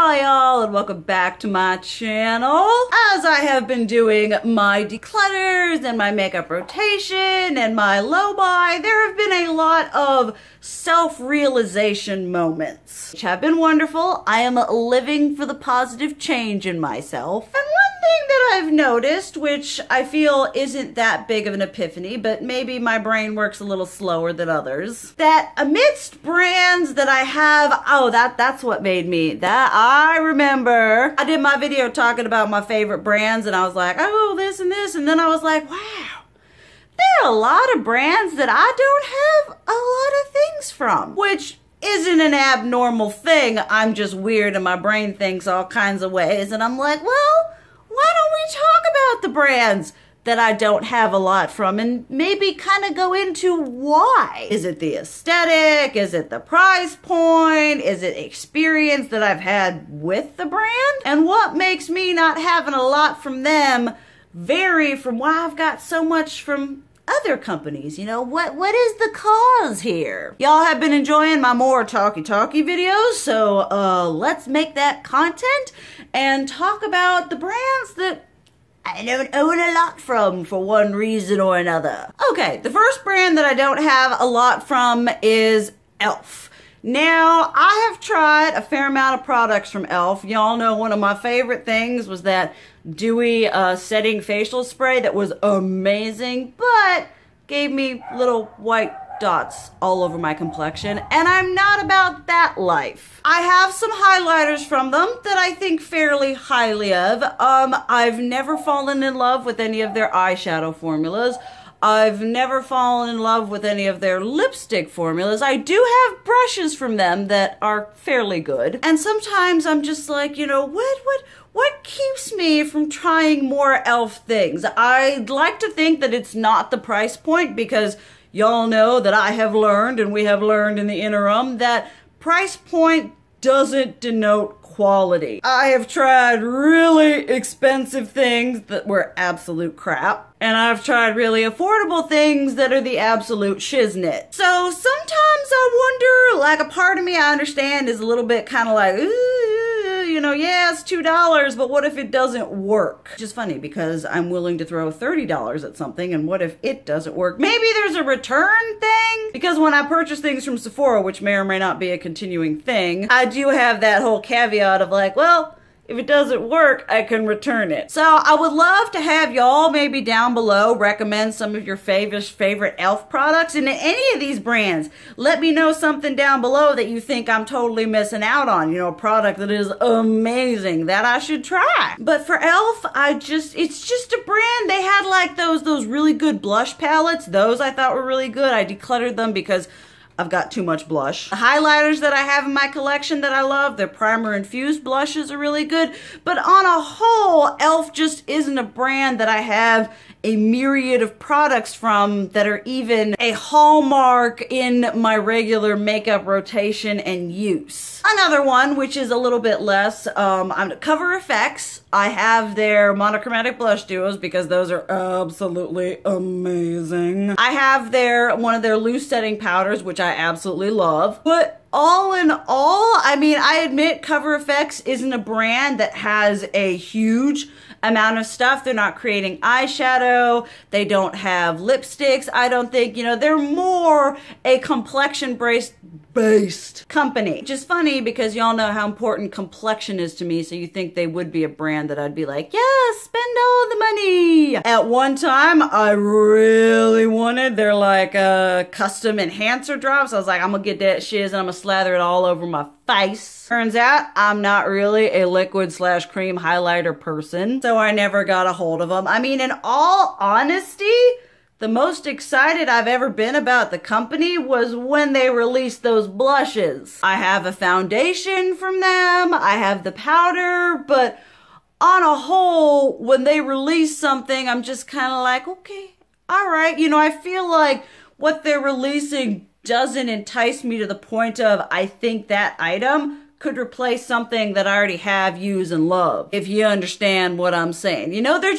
Hi y'all, and welcome back to my channel. As I have been doing my declutters and my makeup rotation and my low buy, there have been a lot of self-realization moments, which have been wonderful. I am living for the positive change in myself. And one thing that I've noticed, which I feel isn't that big of an epiphany, but maybe my brain works a little slower than others, that amidst brands that I have, that's what made me, that I remember. I did my video talking about my favorite brands and I was like, oh, this and this, and then I was like, wow, there are a lot of brands that I don't have a lot of things from, which isn't an abnormal thing. I'm just weird and my brain thinks all kinds of ways, and I'm like, well, why don't we talk about the brands that I don't have a lot from and maybe kind of go into why? Is it the aesthetic? Is it the price point? Is it experience that I've had with the brand? And what makes me not having a lot from them vary from why I've got so much from other companies? You know, what is the cause here? Y'all have been enjoying my more talky videos, so let's make that content and talk about the brands that I don't own a lot from for one reason or another. Okay, the first brand that I don't have a lot from is e.l.f. Now, I have tried a fair amount of products from e.l.f. Y'all know one of my favorite things was that dewy setting facial spray that was amazing, but gave me little white dots all over my complexion, and I'm not about that life. I have some highlighters from them that I think fairly highly of. I've never fallen in love with any of their eyeshadow formulas. I've never fallen in love with any of their lipstick formulas. I do have brushes from them that are fairly good. And sometimes I'm just like, you know, what keeps me from trying more e.l.f. things? I'd like to think that it's not the price point, because y'all know that I have learned, and we have learned in the interim, that price point doesn't denote quality. I have tried really expensive things that were absolute crap, and I've tried really affordable things that are the absolute shiznit. So sometimes I wonder, like, a part of me I understand is a little bit kind of like, ooh, you know, yeah, it's $2, but what if it doesn't work? Which is funny because I'm willing to throw $30 at something, and what if it doesn't work? Maybe there's a return thing? Because when I purchase things from Sephora, which may or may not be a continuing thing, I do have that whole caveat of like, well, if it doesn't work, I can return it. So I would love to have y'all maybe down below recommend some of your favorite e.l.f. products. And in any of these brands, let me know something down below that you think I'm totally missing out on. You know, a product that is amazing that I should try. But for e.l.f., it's just a brand. They had like those really good blush palettes. Those I thought were really good. I decluttered them because I've got too much blush. The highlighters that I have in my collection that I love, their primer infused blushes are really good. But on a whole, e.l.f. just isn't a brand that I have a myriad of products from that are even a hallmark in my regular makeup rotation and use. Another one, which is a little bit less, Cover Effects. I have their monochromatic blush duos because those are absolutely amazing. I have one of their loose setting powders, which I absolutely love. But all in all, I mean, I admit Cover Effects isn't a brand that has a huge amount of stuff. They're not creating eyeshadow. They don't have lipsticks. I don't think, you know, they're more a complexion-based company. Which is funny because y'all know how important complexion is to me, so you think they would be a brand that I'd be like, yeah, spend all the money. At one time, I really wanted their like custom enhancer drops. I was like, I'm gonna get that shiz and I'm gonna slather it all over my face. Turns out I'm not really a liquid/cream highlighter person, so I never got a hold of them. I mean, in all honesty, the most excited I've ever been about the company was when they released those blushes. I have a foundation from them, I have the powder, but on a whole, when they release something, I'm just kind of like, okay, all right. You know, I feel like what they're releasing doesn't entice me to the point of I think that item could replace something that I already have, use, and love, if you understand what I'm saying. You know, they're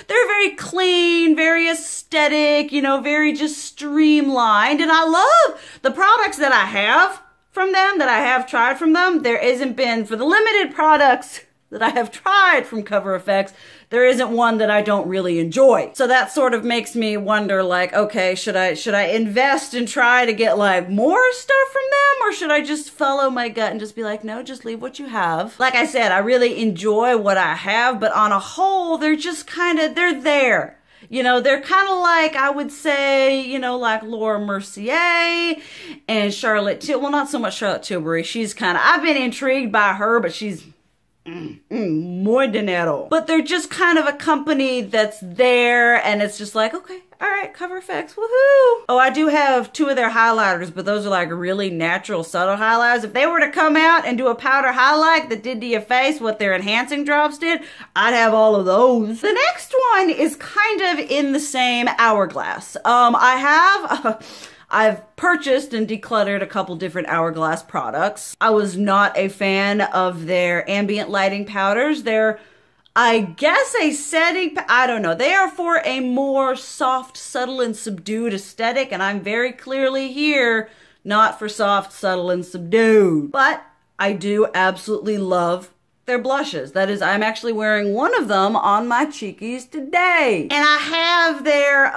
very clean, very aesthetic, you know, very just streamlined, and I love the products that I have from them, that I have tried from them, there isn't been, for the limited products that I have tried from Cover FX, there isn't one that I don't really enjoy. So that sort of makes me wonder, like, okay, should I invest and try to get like more stuff from them, or should I just follow my gut and just be like, no, just leave what you have? Like I said, I really enjoy what I have, but on a whole, they're just kind of, they're there. You know, they're kind of like, I would say, you know, like Laura Mercier and Charlotte Tilbury. Well, not so much Charlotte Tilbury. She's kind of, I've been intrigued by her, but she's muy dinero. But they're just kind of a company that's there, and it's just like, okay, all right, Cover FX, woohoo. Oh, I do have 2 of their highlighters, but those are like really natural, subtle highlighters. If they were to come out and do a powder highlight that did to your face what their enhancing drops did, I'd have all of those. The next one is kind of in the same hourglass. I've purchased and decluttered a couple different Hourglass products. I was not a fan of their ambient lighting powders. They're, I guess, a setting, I don't know. They are for a more soft, subtle, and subdued aesthetic, and I'm very clearly here not for soft, subtle, and subdued. But I do absolutely love their blushes. That is, I'm actually wearing one of them on my cheekies today. And I have their,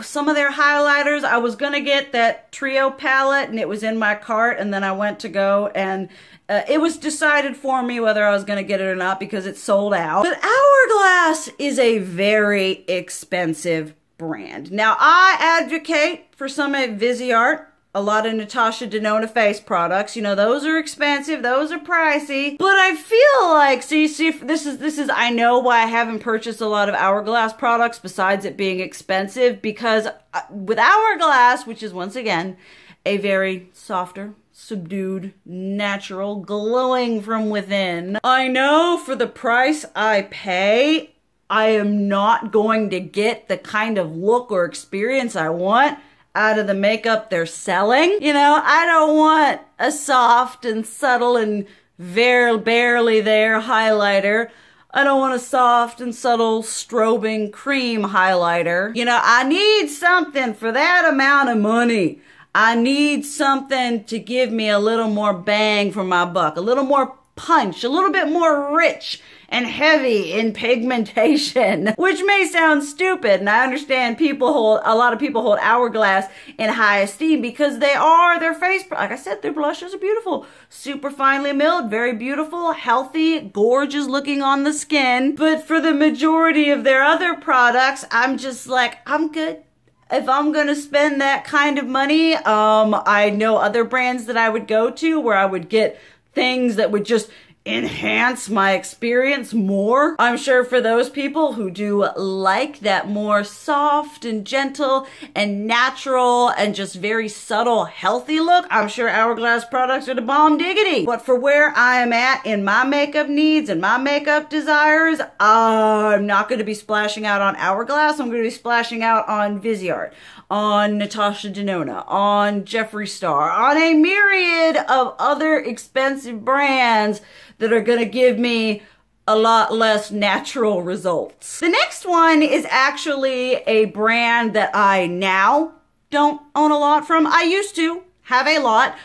some of their highlighters. I was gonna get that trio palette, and it was in my cart, and then I went to go, and it was decided for me whether I was gonna get it or not because it sold out. But Hourglass is a very expensive brand. Now, I advocate for some at Viseart, a lot of Natasha Denona face products. You know, those are expensive, those are pricey. But I feel like, see, this is, I know why I haven't purchased a lot of Hourglass products besides it being expensive, because with Hourglass, which is once again, a very softer, subdued, natural, glowing from within, I know for the price I pay, I am not going to get the kind of look or experience I want out of the makeup they're selling. You know, I don't want a soft and subtle and barely there highlighter. I don't want a soft and subtle strobing cream highlighter. You know, I need something for that amount of money. I need something to give me a little more bang for my buck, a little more punch, a little bit more rich and heavy in pigmentation, which may sound stupid, and I understand a lot of people hold Hourglass in high esteem because their face, like I said, their blushes are beautiful, super finely milled, very beautiful, healthy, gorgeous looking on the skin. But for the majority of their other products, I'm just like, I'm good. If I'm gonna spend that kind of money, I know other brands that I would go to where I would get things that would just enhance my experience more. I'm sure for those people who do like that more soft and gentle and natural and just very subtle, healthy look, I'm sure Hourglass products are the bomb diggity. But for where I am at in my makeup needs and my makeup desires, I'm not going to be splashing out on Hourglass. I'm going to be splashing out on Viseart, on Natasha Denona, on Jeffree Star, on a myriad of other expensive brands that are gonna give me a lot less natural results. The next one is actually a brand that I now don't own a lot from. I used to have a lot.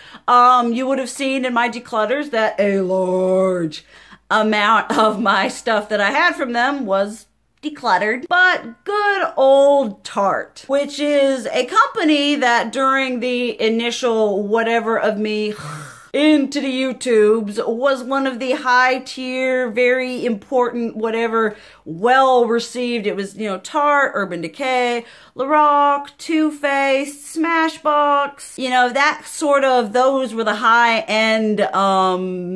You would have seen in my declutters that a large amount of my stuff that I had from them was decluttered. But good old Tarte, which is a company that during the initial whatever of me into the YouTubes was one of the high tier, very important, whatever, well received. It was, you know, Tarte, Urban Decay, Lorac, Too Faced, Smashbox, you know, that sort of, those were the high end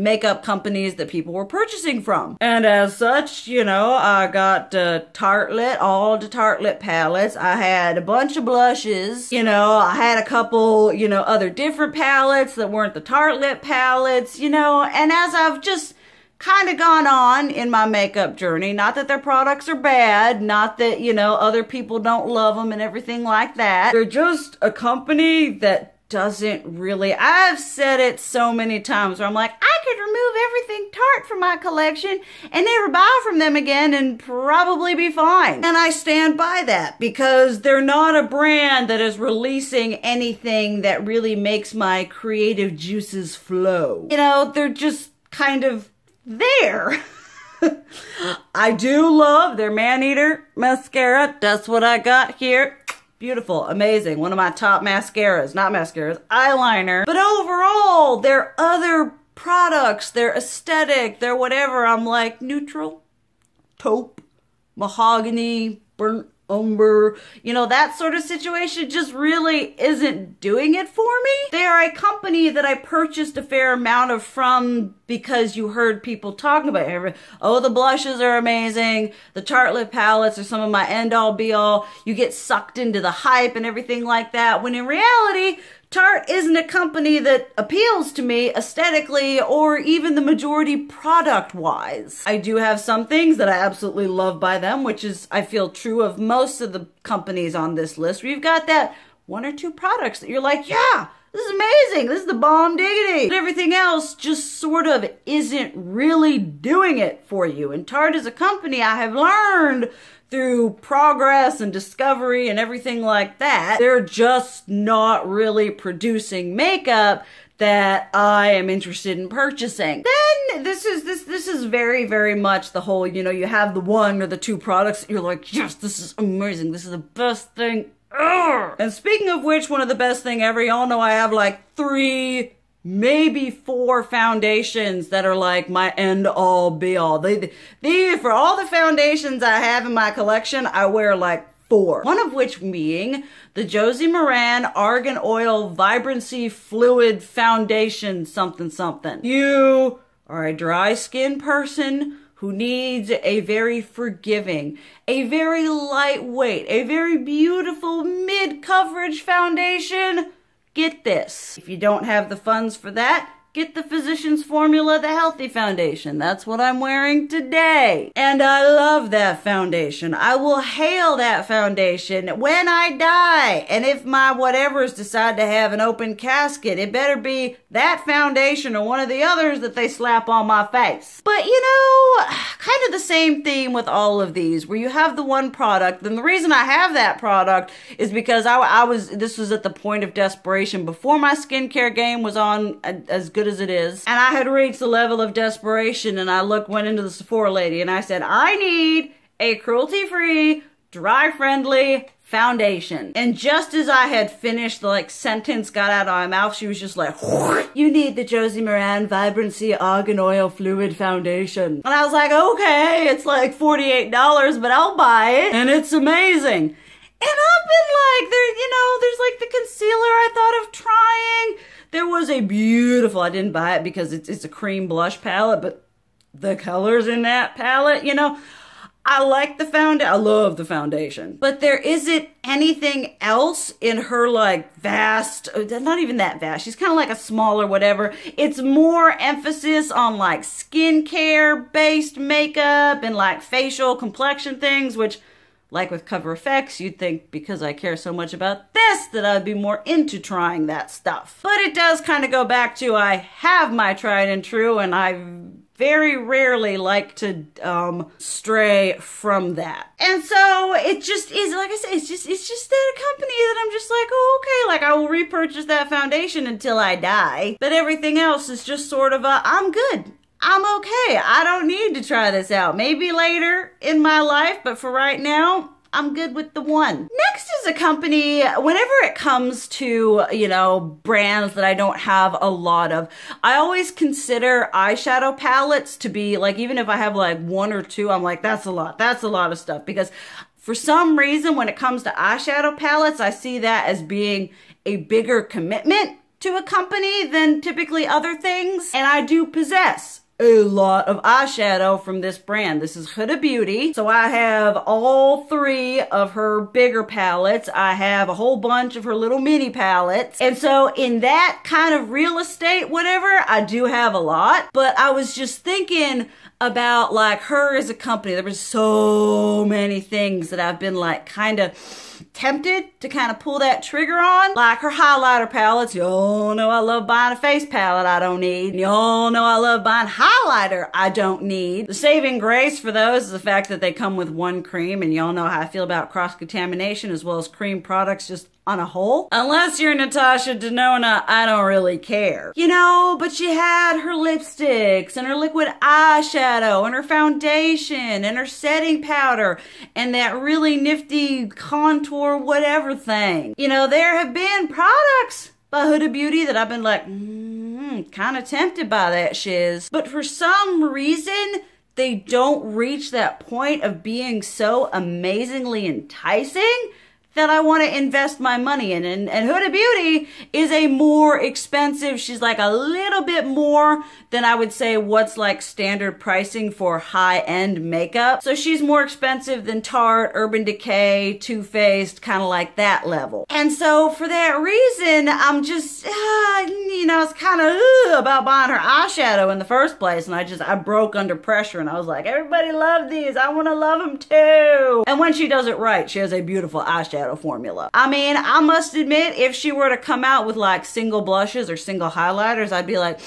makeup companies that people were purchasing from. And as such, you know, I got Tartelette, all the Tartelette palettes. I had a bunch of blushes, you know, I had a couple, you know, other different palettes that weren't the Tartelette palettes, you know, and as I've just kind of gone on in my makeup journey, not that their products are bad, not that, you know, other people don't love them and everything like that. They're just a company that doesn't really, I've said it so many times where I'm like, I could remove everything Tarte from my collection and never buy from them again and probably be fine. And I stand by that because they're not a brand that is releasing anything that really makes my creative juices flow. You know, they're just kind of there. I do love their Man-Eater mascara. That's what I got here. Beautiful, amazing. One of my top mascaras, not mascaras, eyeliner. But overall, their other products, their aesthetic, their whatever, I'm like neutral, taupe, mahogany, burnt umber, you know, that sort of situation just really isn't doing it for me. They are a company that I purchased a fair amount of from because you heard people talking about it. Oh, the blushes are amazing. The Tarte lip palettes are some of my end-all be-all. You get sucked into the hype and everything like that, when in reality, Tarte isn't a company that appeals to me aesthetically or even the majority product-wise. I do have some things that I absolutely love by them, which is, I feel, true of most of the companies on this list. We've got that one or two products that you're like, yeah, this is amazing. This is the bomb diggity. But everything else just sort of isn't really doing it for you. And Tarte is a company I have learned through progress and discovery and everything like that, they're just not really producing makeup that I am interested in purchasing. Then this is very, very much the whole, you know, you have the one or the two products that you're like, yes, this is amazing. This is the best thing ever. And speaking of which, one of the best thing ever, y'all know I have like 3, maybe 4 foundations that are like my end all be all. They for all the foundations I have in my collection, I wear like 4. One of which being the Josie Maran Argan Oil Vibrancy Fluid Foundation something something. You are a dry skin person who needs a very forgiving, a very lightweight, a very beautiful mid-coverage foundation. Get this. If you don't have the funds for that, get the Physicians Formula, the Healthy Foundation. That's what I'm wearing today. And I love that foundation. I will hail that foundation when I die. And if my whatevers decide to have an open casket, it better be that foundation or one of the others that they slap on my face. But you know, kind of the same theme with all of these, where you have the one product. And the reason I have that product is because this was at the point of desperation before my skincare game was on as good as it is, and I had reached the level of desperation, and I went into the Sephora lady and I said, I need a cruelty-free, dry-friendly foundation. And just as I had finished, the sentence got out of my mouth, she was just like, you need the Josie Maran Vibrancy Argan Oil Fluid Foundation. And I was like, okay, it's like $48, but I'll buy it, and it's amazing. And I've been like, there's like the concealer I thought of trying. There was a beautiful, I didn't buy it because it's a cream blush palette, but the colors in that palette, you know, I like the foundation. I love the foundation. But there isn't anything else in her vast, not even that vast. She's kind of like a smaller whatever. It's more emphasis on skincare based makeup and facial complexion things, which with Cover FX, you'd think because I care so much about this that I'd be more into trying that stuff. But it does kind of go back to I have my tried and true, and I very rarely like to stray from that. And so it just is, like I say, it's just that a company that I'm just like, oh, okay, I will repurchase that foundation until I die. But everything else is just sort of I'm good. I'm okay. I don't need to try this out. Maybe later in my life, but for right now, I'm good with the one. Next is a company, whenever it comes to, brands that I don't have a lot of, I always consider eyeshadow palettes to be even if I have 1 or 2, I'm like, that's a lot of stuff. Because for some reason, when it comes to eyeshadow palettes, I see that as being a bigger commitment to a company than typically other things. And I do possess a lot of eyeshadow from this brand. This is Huda Beauty. So I have all 3 of her bigger palettes. I have a whole bunch of her little mini palettes. And so in that kind of real estate, whatever, I do have a lot. But I was just thinking about like her as a company. There was so many things that I've been like kind of tempted to kind of pull that trigger on. Like her highlighter palettes. Y'all know I love buying a face palette I don't need. Y'all know I love buying highlighter I don't need. The saving grace for those is the fact that they come with one cream, and y'all know how I feel about cross-contamination as well as cream products just on a whole. Unless you're Natasha Denona, I don't really care. You know, but she had her lipsticks and her liquid eyeshadow and her foundation and her setting powder and that really nifty contour whatever thing. You know, there have been products by Huda Beauty that I've been like, kind of tempted by that shiz. But for some reason, they don't reach that point of being so amazingly enticing that I want to invest my money in. And Huda Beauty is a more expensive, she's like a little bit more than I would say what's like standard pricing for high-end makeup. So she's more expensive than Tarte, Urban Decay, Too Faced, kind of like that level. And so for that reason, I'm just, you know, it's kind of about buying her eyeshadow in the first place. And I broke under pressure and I was like, everybody love these. I want to love them too. And when she does it right, she has a beautiful eyeshadow formula. I mean, I must admit, if she were to come out with like single blushes or single highlighters, I'd be like,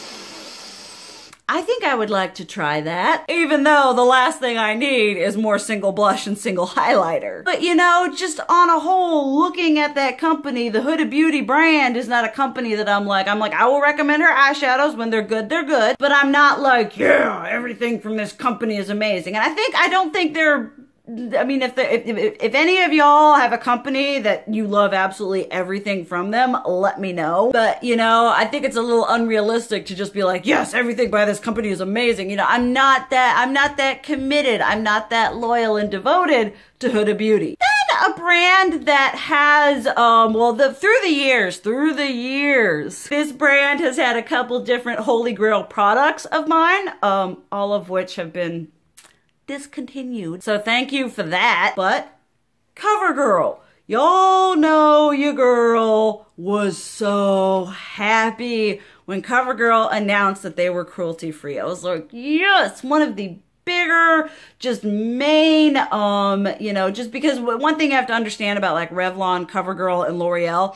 I think I would like to try that. Even though the last thing I need is more single blush and single highlighter. But you know, just on a whole, looking at that company, the Huda Beauty brand is not a company that I'm like, I will recommend her eyeshadows when they're good, but I'm not like, yeah, everything from this company is amazing. And I don't think they're, I mean, if any of y'all have a company that you love absolutely everything from them, let me know. But, you know, I think it's a little unrealistic to just be like, yes, everything by this company is amazing. You know, I'm not that committed. I'm not that loyal and devoted to Huda Beauty. Then a brand that has, through the years, this brand has had a couple different Holy Grail products of mine, all of which have been discontinued. So thank you for that. But CoverGirl, y'all know your girl was so happy when CoverGirl announced that they were cruelty free. I was like, yes, one of the bigger, just main, you know, just because one thing you have to understand about like Revlon, CoverGirl, and L'Oreal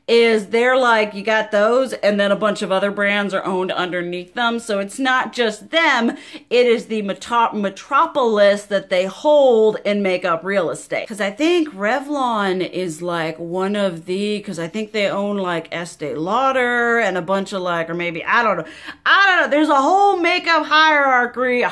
is they're like, you got those and then a bunch of other brands are owned underneath them. So it's not just them, it is the metropolis that they hold in makeup real estate. Because I think Revlon is like one of the, because I think they own like Estee Lauder and a bunch of like, or maybe, I don't know. There's a whole makeup hierarchy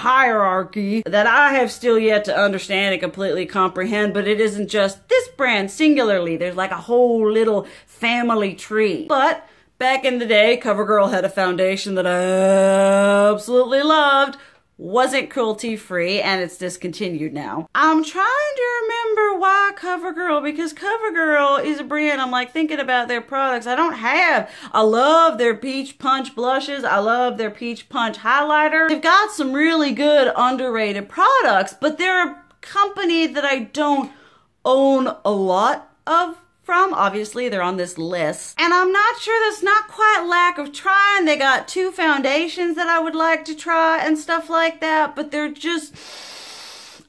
that I have still yet to understand and completely comprehend, but it isn't just this brand singularly. There's like a whole little family tree. But back in the day, CoverGirl had a foundation that I absolutely loved, wasn't cruelty free, and it's discontinued now. I'm trying to remember why CoverGirl, because CoverGirl is a brand I'm like thinking about their products. I love their Peach Punch blushes. I love their Peach Punch highlighter. They've got some really good underrated products, but they're a company that I don't own a lot of from. Obviously, they're on this list. And I'm not sure that's not quite lack of trying. They got 2 foundations that I would like to try and stuff like that, but they're just,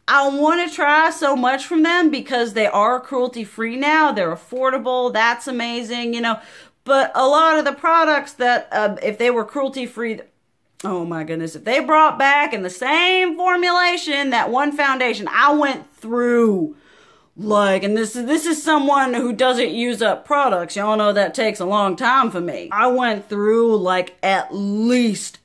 I want to try so much from them because they are cruelty-free now. They're affordable. That's amazing, you know. But a lot of the products that, if they were cruelty-free, oh my goodness, if they brought back in the same formulation that one foundation I went through, like, and this is someone who doesn't use up products. Y'all know that takes a long time for me. I went through like at least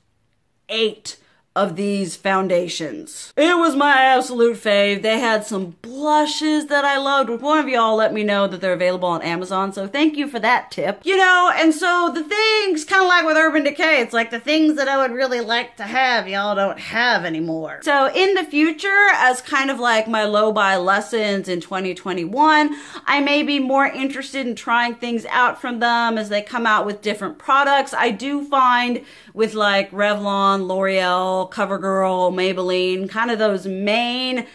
8 of these foundations. It was my absolute fave. They had some blushes that I loved. One of y'all let me know that they're available on Amazon, so thank you for that tip. You know, and so the things, kind of like with Urban Decay, it's like the things that I would really like to have, y'all don't have anymore. So in the future, as kind of like my low buy lessons in 2021, I may be more interested in trying things out from them as they come out with different products. I do find with like Revlon, L'Oreal, CoverGirl, Maybelline, kind of those main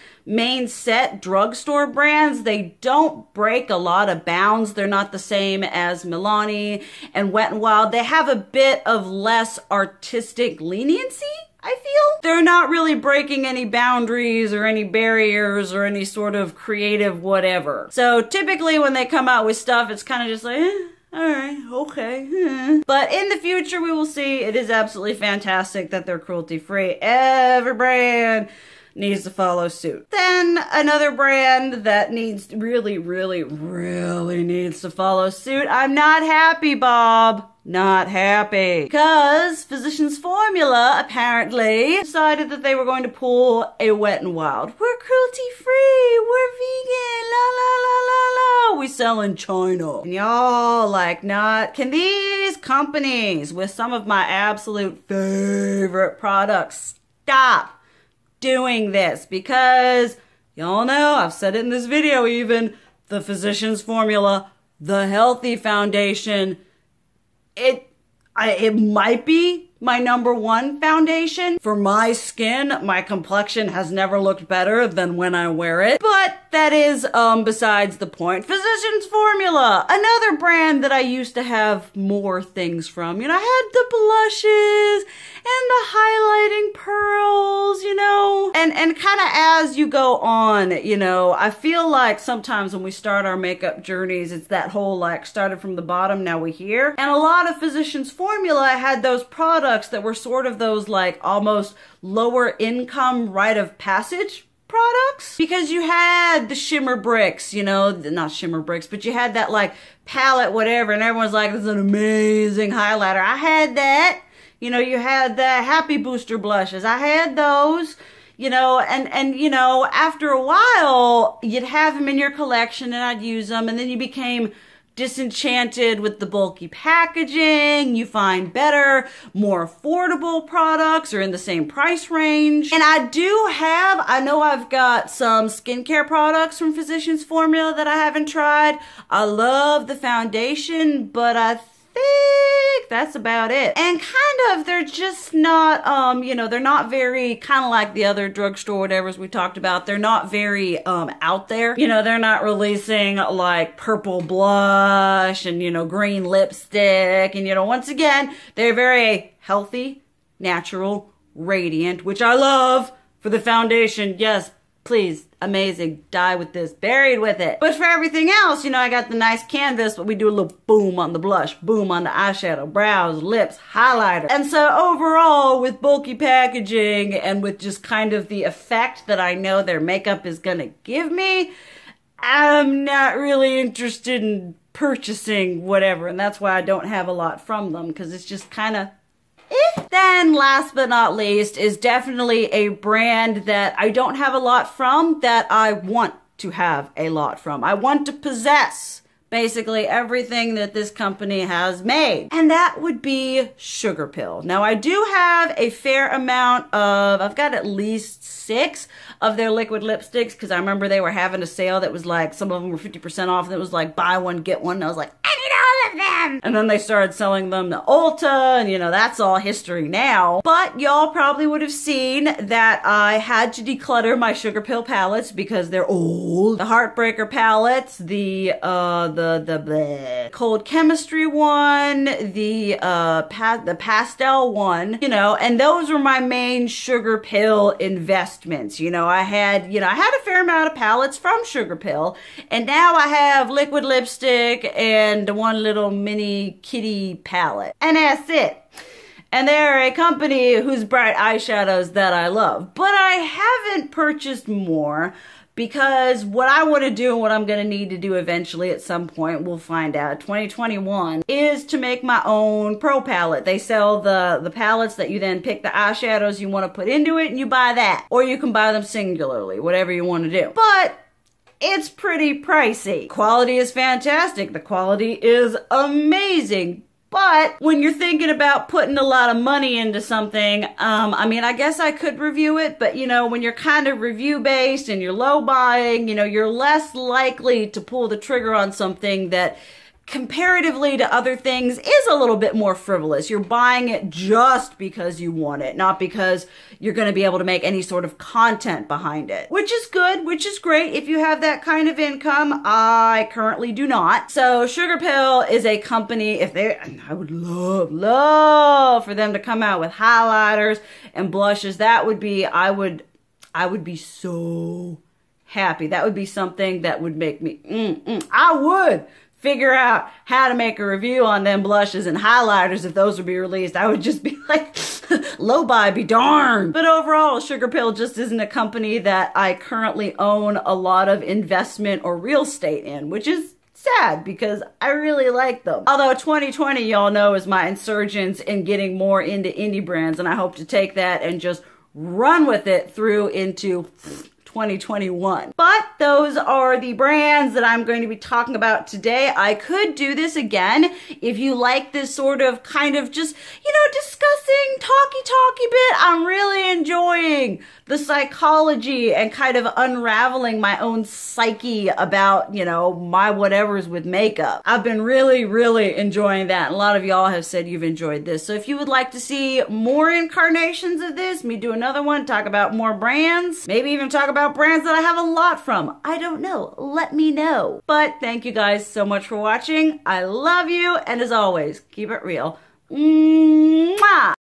set drugstore brands, they don't break a lot of bounds. They're not the same as Milani and Wet n Wild. They have a bit of less artistic leniency, I feel. They're not really breaking any boundaries or any barriers or any sort of creative whatever. So typically when they come out with stuff, it's kind of just like, alright, okay. But in the future, we will see. It is absolutely fantastic that they're cruelty-free. Every brand needs to follow suit. Then another brand that needs really needs to follow suit. I'm not happy, Bob. Not happy. Because Physicians Formula apparently decided that they were going to pull a Wet n Wild. We're cruelty-free. We're vegan. La la la la la. We sell in China. And y'all like not. Can these companies with some of my absolute favorite products stop doing this? Because y'all know, I've said it in this video even, the Physicians Formula, the Healthy Foundation, it might be my #1 foundation. For my skin, my complexion has never looked better than when I wear it. But that is besides the point. Physicians Formula, another brand that I used to have more things from. You know, I had the blushes and the highlighting pearls, you know, and kind of as you go on, you know, I feel like sometimes when we start our makeup journeys, it's that whole like started from the bottom, now we're here. And a lot of Physicians Formula had those products that were sort of those like almost lower income rite of passage products, because you had the shimmer bricks, you know, not shimmer bricks, but you had that like palette whatever, and everyone's like, this is an amazing highlighter. I had that. You know, you had the Happy Booster blushes. I had those, you know, and you know, after a while, you'd have them in your collection and I'd use them, and then you became disenchanted with the bulky packaging. You find better, more affordable products or in the same price range. And I know I've got some skincare products from Physicians Formula that I haven't tried. I love the foundation, but I think that's about it. And kind of, they're just not, you know, they're not very, kind of like the other drugstore whatevers we talked about, they're not very out there. You know, they're not releasing like purple blush and, you know, green lipstick. And, you know, once again, they're very healthy, natural, radiant, which I love for the foundation. Yes, please, amazing, die with this, buried with it. But for everything else, you know, I got the nice canvas, but we do a little boom on the blush, boom on the eyeshadow, brows, lips, highlighter. And so overall, with bulky packaging and with just kind of the effect that I know their makeup is gonna give me, I'm not really interested in purchasing whatever. And that's why I don't have a lot from them, because it's just kind of Then last but not least is definitely a brand that I don't have a lot from that I want to have a lot from. I want to possess basically everything that this company has made. And that would be Sugar Pill. Now I do have a fair amount of, I've got at least 6 of their liquid lipsticks, because I remember they were having a sale that was like, some of them were 50% off, and it was like buy one, get one. And I was like, I need all of them. And then they started selling them to Ulta, and you know, that's all history now. But y'all probably would have seen that I had to declutter my Sugar Pill palettes because they're old. The Heartbreaker palettes, the Cold Chemistry one, the pastel one, you know, and those were my main Sugar Pill investments. You know, I had a fair amount of palettes from Sugar Pill, and now I have liquid lipstick and one little mini kitty palette, and that's it. And they're a company whose bright eyeshadows that I love, but I haven't purchased more, because what I want to do and what I'm going to need to do eventually at some point, we'll find out, 2021, is to make my own pro palette. They sell the palettes that you then pick the eyeshadows you want to put into it, and you buy that. Or you can buy them singularly, whatever you want to do. But it's pretty pricey. Quality is fantastic. The quality is amazing. But when you're thinking about putting a lot of money into something, I mean, I guess I could review it, but you know, when you're kind of review based and you're low buying, you know, you're less likely to pull the trigger on something that comparatively to other things is a little bit more frivolous. You're buying it just because you want it, not because you're going to be able to make any sort of content behind it, which is good, which is great if you have that kind of income. I currently do not. So Sugar Pill is a company, I would love for them to come out with highlighters and blushes. That would be, I would be so happy. That would be something that would make me, I would figure out how to make a review on them blushes and highlighters if those would be released. I would just be like, low buy be darned. But overall, Sugar Pill just isn't a company that I currently own a lot of investment or real estate in, which is sad because I really like them. Although 2020, y'all know, is my insurgence in getting more into indie brands, and I hope to take that and just run with it through into 2021. But those are the brands that I'm going to be talking about today. I could do this again if you like this sort of kind of just, discussing talky bit. I'm really enjoying the psychology and kind of unraveling my own psyche about, my whatevers with makeup. I've been really enjoying that. A lot of y'all have said you've enjoyed this. So if you would like to see more incarnations of this, me do another one, talk about more brands, maybe even talk about brands that I have a lot from. I don't know. Let me know. But thank you guys so much for watching. I love you. And as always, keep it real. Mwah!